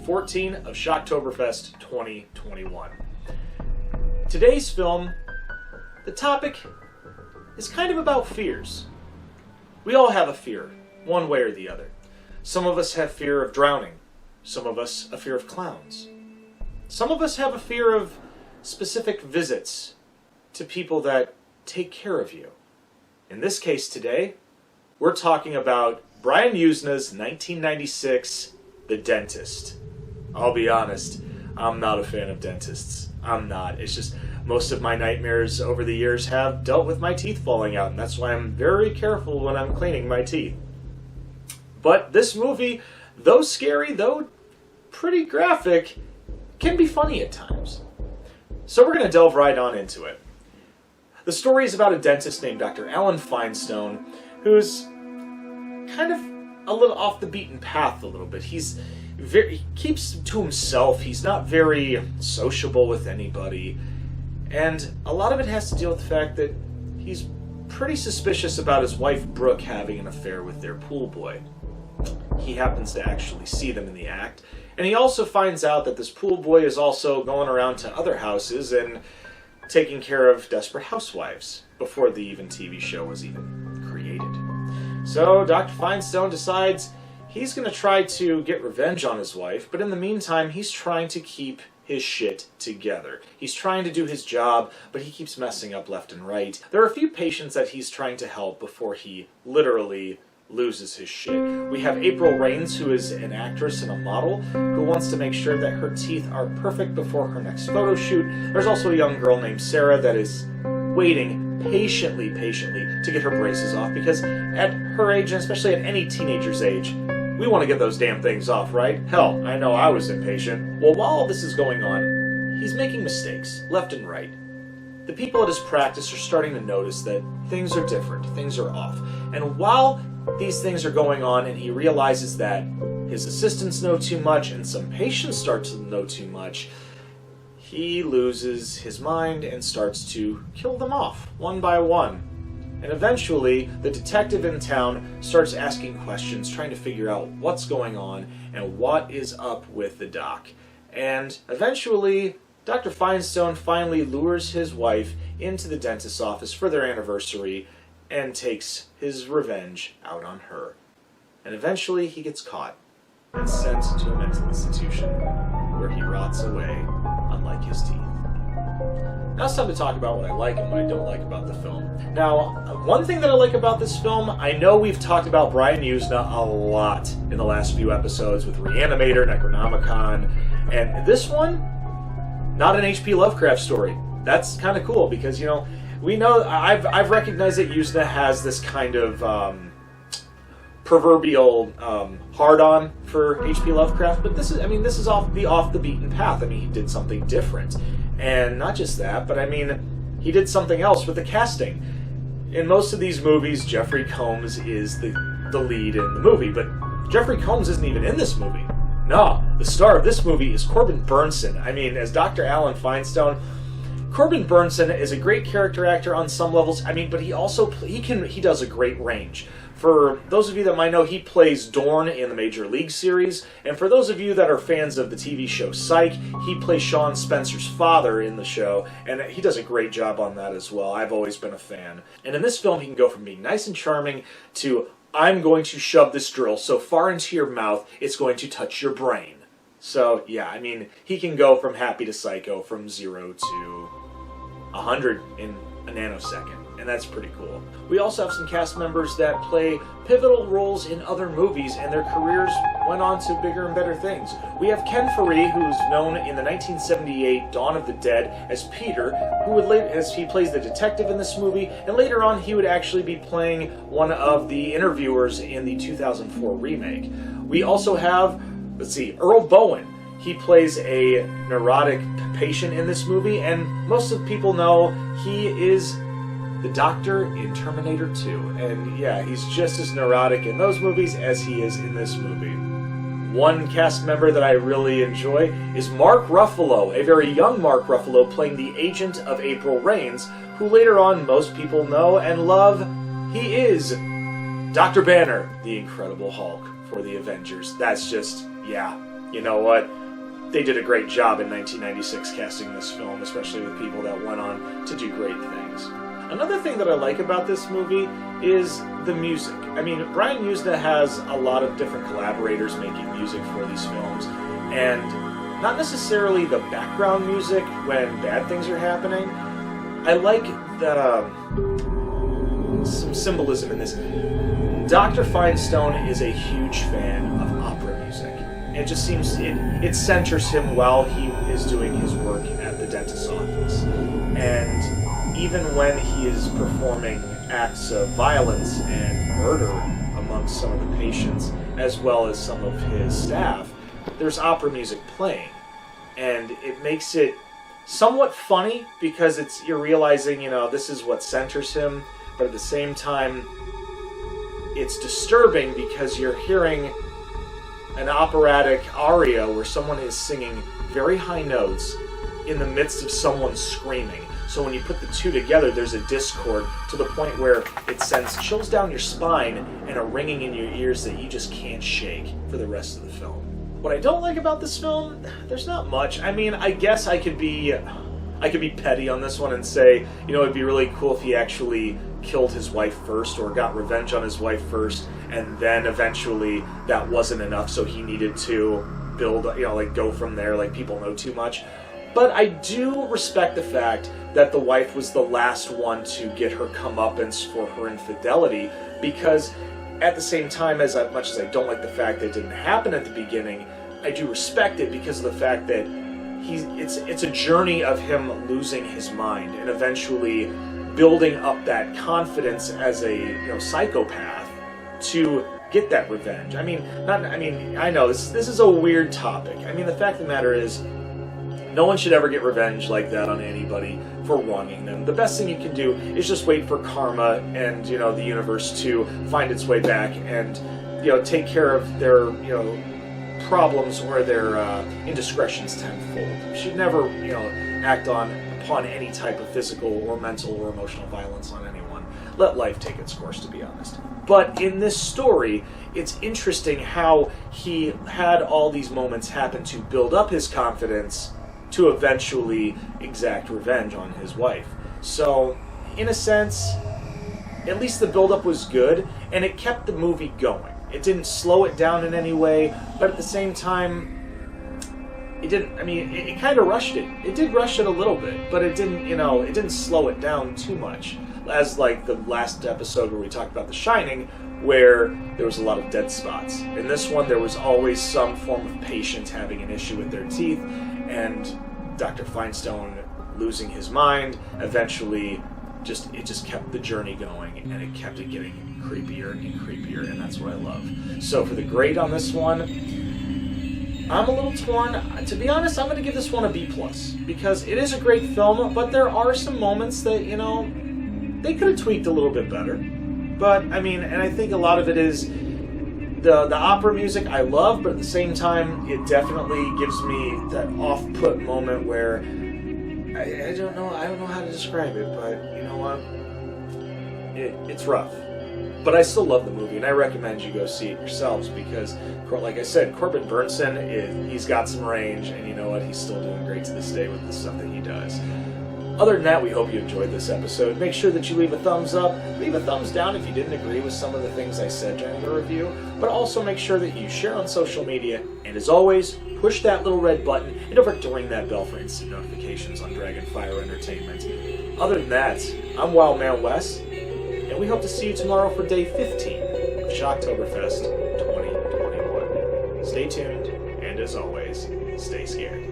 14 of SHOCKTOBERFEST 2021. Today's film, the topic is kind of about fears. We all have a fear, one way or the other. Some of us have fear of drowning. Some of us a fear of clowns. Some of us have a fear of specific visits to people that take care of you. In this case today, we're talking about Brian Yuzna's 1996 The Dentist. I'll be honest, I'm not a fan of dentists. I'm not. It's just most of my nightmares over the years have dealt with my teeth falling out, and that's why I'm very careful when I'm cleaning my teeth. But this movie, though scary, though pretty graphic, can be funny at times. So we're going to delve right on into it. The story is about a dentist named Dr. Alan Feinstone, who's kind of a little off the beaten path a little bit. He keeps to himself. He's not very sociable with anybody. And a lot of it has to deal with the fact that he's pretty suspicious about his wife Brooke having an affair with their pool boy. He happens to actually see them in the act. And he also finds out that this pool boy is also going around to other houses and taking care of desperate housewives before the even TV show was even created. So Dr. Feinstone decides he's going to try to get revenge on his wife, but in the meantime, he's trying to keep his shit together. He's trying to do his job, but he keeps messing up left and right. There are a few patients that he's trying to help before he literally loses his shit. We have April Rains, who is an actress and a model, who wants to make sure that her teeth are perfect before her next photo shoot. There's also a young girl named Sarah that is waiting patiently to get her braces off, because at her age, and especially at any teenager's age, we want to get those damn things off, right? Hell, I know I was impatient. Well, while all this is going on, he's making mistakes, left and right. The people at his practice are starting to notice that things are different, things are off. And while these things are going on and he realizes that his assistants know too much and some patients start to know too much, he loses his mind and starts to kill them off, one by one. And eventually, the detective in town starts asking questions, trying to figure out what's going on and what is up with the doc. And eventually, Dr. Feinstone finally lures his wife into the dentist's office for their anniversary and takes his revenge out on her. And eventually, he gets caught and sent to a mental institution where he rots away, unlike his teeth. Now it's time to talk about what I like and what I don't like about the film. Now, one thing that I like about this film, I know we've talked about Brian Yuzna a lot in the last few episodes with Reanimator, Necronomicon, and this one, not an H.P. Lovecraft story. That's kind of cool because, you know, we know, I've recognized that Yuzna has this kind of proverbial hard-on for H.P. Lovecraft, but this is off the beaten path. I mean, he did something different. And not just that, but I mean, he did something else with the casting. In most of these movies, Jeffrey Combs is the lead in the movie, but Jeffrey Combs isn't even in this movie. No, the star of this movie is Corbin Bernsen. I mean, as Dr. Alan Feinstone, Corbin Bernsen is a great character actor on some levels. I mean, but he also he does a great range. For those of you that might know, he plays Dorn in the Major League series, and for those of you that are fans of the TV show Psych, he plays Sean Spencer's father in the show, and he does a great job on that as well. I've always been a fan. And in this film, he can go from being nice and charming to, I'm going to shove this drill so far into your mouth, it's going to touch your brain. So, yeah, I mean, he can go from happy to psycho, from 0 to 100 in a nanosecond. And that's pretty cool. We also have some cast members that play pivotal roles in other movies, and their careers went on to bigger and better things. We have Ken Faree, who's known in the 1978 Dawn of the Dead as Peter, who would later, as he plays the detective in this movie, and later on he would actually be playing one of the interviewers in the 2004 remake. We also have, Earl Bowen. He plays a neurotic patient in this movie, and most of the people know he is the Doctor in Terminator 2. And yeah, he's just as neurotic in those movies as he is in this movie. One cast member that I really enjoy is Mark Ruffalo, a very young Mark Ruffalo playing the agent of April Rains, who later on most people know and love. He is Dr. Banner, the Incredible Hulk for the Avengers. That's just, yeah, you know what? They did a great job in 1996 casting this film, especially with people that went on to do great things. Another thing that I like about this movie is the music. I mean, Brian Usna has a lot of different collaborators making music for these films, and not necessarily the background music when bad things are happening. I like some symbolism in this. Dr. Finestone is a huge fan of opera music. It just seems it centers him while he is doing his work at the dentist's office. And even when he is performing acts of violence and murder amongst some of the patients, as well as some of his staff, there's opera music playing. And it makes it somewhat funny because you're realizing, this is what centers him, but at the same time, it's disturbing because you're hearing an operatic aria where someone is singing very high notes in the midst of someone screaming. So when you put the two together, there's a discord to the point where it sends chills down your spine and a ringing in your ears that you just can't shake for the rest of the film. What I don't like about this film, there's not much. I mean, I guess I could be petty on this one and say, it'd be really cool if he actually killed his wife first or got revenge on his wife first, and then eventually that wasn't enough, so he needed to build, go from there, like people know too much. But I do respect the fact that the wife was the last one to get her comeuppance for her infidelity, because at the same time, as much as I don't like the fact that it didn't happen at the beginning, I do respect it because of the fact that it's a journey of him losing his mind and eventually building up that confidence as a psychopath to get that revenge. I know this is a weird topic. I mean, the fact of the matter is, no one should ever get revenge like that on anybody for wronging them. The best thing you can do is just wait for karma and the universe to find its way back and take care of their problems or their indiscretions tenfold. You should never act upon any type of physical or mental or emotional violence on anyone. Let life take its course, to be honest. But in this story, it's interesting how he had all these moments happen to build up his confidence to eventually exact revenge on his wife. So, in a sense, at least the build-up was good, and it kept the movie going. It didn't slow it down in any way, but at the same time, it kind of rushed it. It did rush it a little bit, but it didn't slow it down too much. As like the last episode where we talked about The Shining, where there was a lot of dead spots. In this one, there was always some form of patient having an issue with their teeth, and Dr. Finestone losing his mind. Eventually, it just kept the journey going, and it kept it getting creepier and creepier, and that's what I love. So for the grade on this one, I'm a little torn. To be honest, I'm going to give this one a B+, because it is a great film, but there are some moments that, they could have tweaked a little bit better. But, and I think a lot of it is the opera music I love, but at the same time, it definitely gives me that off-put moment where I don't know how to describe it, but you know what? It's rough. But I still love the movie, and I recommend you go see it yourselves because, like I said, Corbin Burnson, he's got some range, and you know what? He's still doing great to this day with the stuff that he does. Other than that, we hope you enjoyed this episode. Make sure that you leave a thumbs up, leave a thumbs down if you didn't agree with some of the things I said during the review, but also make sure that you share on social media, and as always, push that little red button and don't forget to ring that bell for instant notifications on Dragonfire Entertainment. Other than that, I'm Wildman Wes, and we hope to see you tomorrow for day 15 of SHOCKTOBERFEST 2021. Stay tuned, and as always, stay scared.